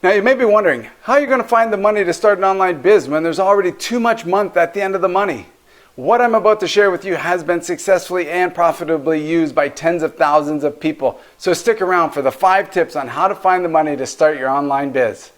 Now you may be wondering, how are you going to find the money to start an online biz when there's already too much month at the end of the money? What I'm about to share with you has been successfully and profitably used by tens of thousands of people. So stick around for the 5 tips on how to find the money to start your online biz.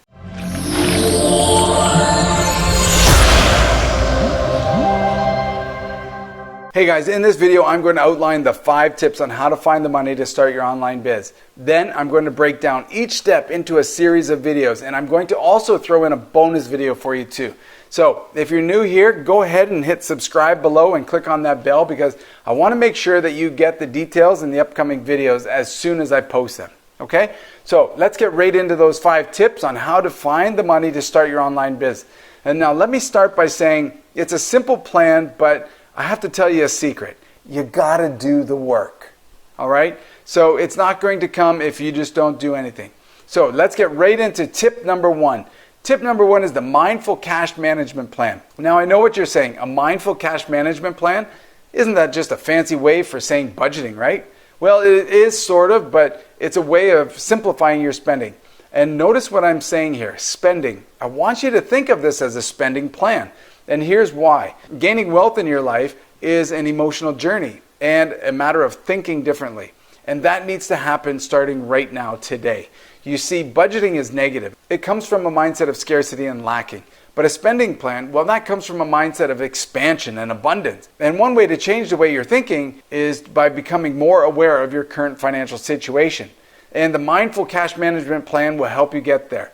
Hey guys, in this video I'm going to outline the 5 tips on how to find the money to start your online biz. Then I'm going to break down each step into a series of videos, and I'm going to also throw in a bonus video for you too. So if you're new here, go ahead and hit subscribe below and click on that bell, because I want to make sure that you get the details in the upcoming videos as soon as I post them. Okay? So let's get right into those 5 tips on how to find the money to start your online biz. And now let me start by saying it's a simple plan, but I have to tell you a secret. You gotta do the work. All right? So it's not going to come if you just don't do anything. So let's get right into tip number 1. Tip number 1 is the mindful cash management plan. Now I know what you're saying. A mindful cash management plan? Isn't that just a fancy way for saying budgeting, right? Well, it is sort of, but it's a way of simplifying your spending. And notice what I'm saying here, spending. I want you to think of this as a spending plan. And here's why. Gaining wealth in your life is an emotional journey and a matter of thinking differently. And that needs to happen starting right now, today. You see, budgeting is negative. It comes from a mindset of scarcity and lacking. But a spending plan, well, that comes from a mindset of expansion and abundance. And one way to change the way you're thinking is by becoming more aware of your current financial situation. And the mindful cash management plan will help you get there.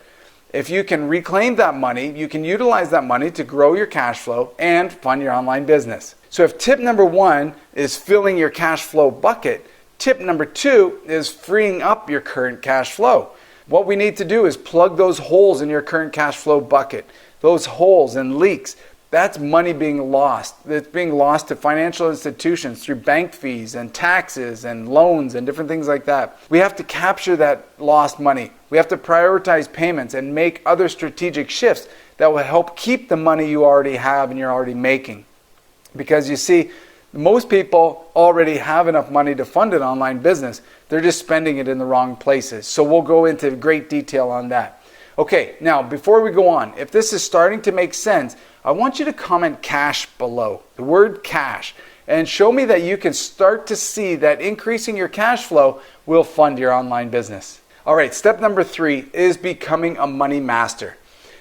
If you can reclaim that money, you can utilize that money to grow your cash flow and fund your online business. So if tip number 1 is filling your cash flow bucket, tip number 2 is freeing up your current cash flow. What we need to do is plug those holes in your current cash flow bucket. Those holes and leaks, that's money being lost. It's being lost to financial institutions through bank fees and taxes and loans and different things like that. We have to capture that lost money. We have to prioritize payments and make other strategic shifts that will help keep the money you already have and you're already making. Because you see, most people already have enough money to fund an online business. They're just spending it in the wrong places. So we'll go into great detail on that. Okay, now before we go on, if this is starting to make sense, I want you to comment cash below, the word cash, and show me that you can start to see that increasing your cash flow will fund your online business. All right, step number 3 is becoming a money master.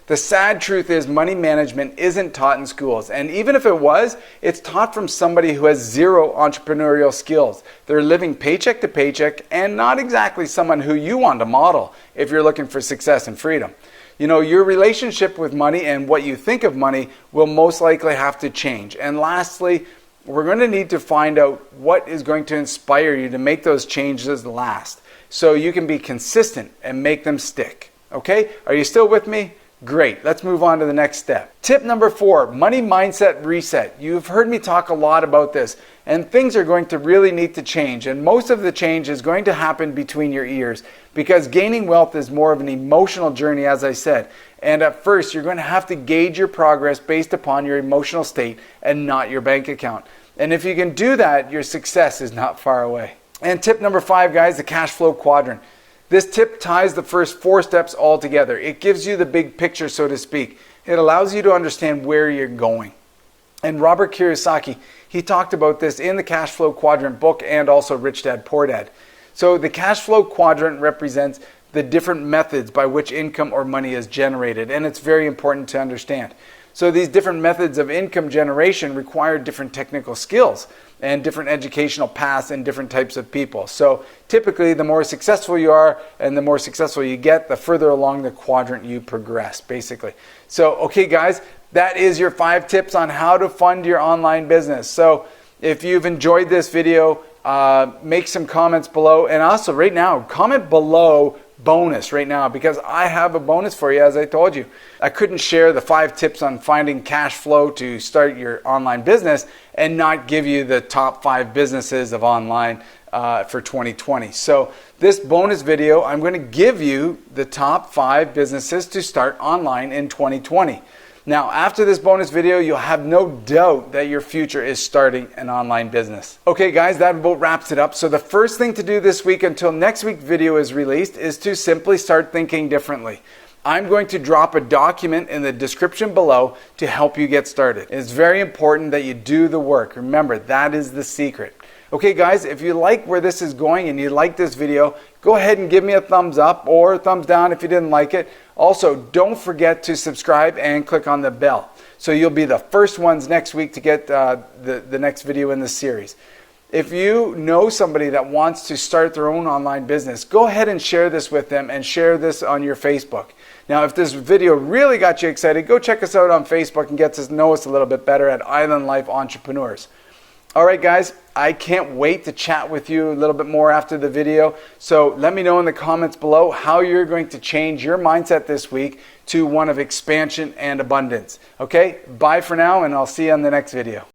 The sad truth is money management isn't taught in schools, and even if it was, it's taught from somebody who has zero entrepreneurial skills. They're living paycheck to paycheck and not exactly someone who you want to model if you're looking for success and freedom. You know, your relationship with money and what you think of money will most likely have to change. And lastly, we're going to need to find out what is going to inspire you to make those changes last, so you can be consistent and make them stick. Okay? Are you still with me? Great. Let's move on to the next step. Tip number 4, money mindset reset. You've heard me talk a lot about this, and things are going to really need to change. And most of the change is going to happen between your ears, because gaining wealth is more of an emotional journey, as I said. And at first, you're going to have to gauge your progress based upon your emotional state and not your bank account. And if you can do that, your success is not far away. And tip number 5, guys, the cash flow quadrant. This tip ties the first 4 steps all together. It gives you the big picture, so to speak. It allows you to understand where you're going. And Robert Kiyosaki, he talked about this in the Cash Flow Quadrant book and also Rich Dad Poor Dad. So the cash flow quadrant represents the different methods by which income or money is generated, and it's very important to understand. So these different methods of income generation require different technical skills and different educational paths and different types of people. So typically, the more successful you are and the more successful you get, the further along the quadrant you progress, basically. So, okay guys, that is your 5 tips on how to fund your online business. So if you've enjoyed this video, make some comments below, and also right now, comment below bonus right now, because I have a bonus for you. As I told you, I couldn't share the 5 tips on finding cash flow to start your online business and not give you the top 5 businesses of online for 2020. So this bonus video, I'm going to give you the top 5 businesses to start online in 2020. Now, after this bonus video, you'll have no doubt that your future is starting an online business. Okay guys, that about wraps it up. So the first thing to do this week until next week's video is released is to simply start thinking differently. I'm going to drop a document in the description below to help you get started. It's very important that you do the work. Remember, that is the secret. Okay guys, if you like where this is going and you like this video, go ahead and give me a thumbs up or a thumbs down if you didn't like it. Also, don't forget to subscribe and click on the bell, so you'll be the first ones next week to get the next video in the series. If you know somebody that wants to start their own online business, go ahead and share this with them and share this on your Facebook. Now, if this video really got you excited, go check us out on Facebook and get to know us a little bit better at Island Life Entrepreneurs. All right, guys, I can't wait to chat with you a little bit more after the video. So let me know in the comments below how you're going to change your mindset this week to one of expansion and abundance. Okay, bye for now, and I'll see you on the next video.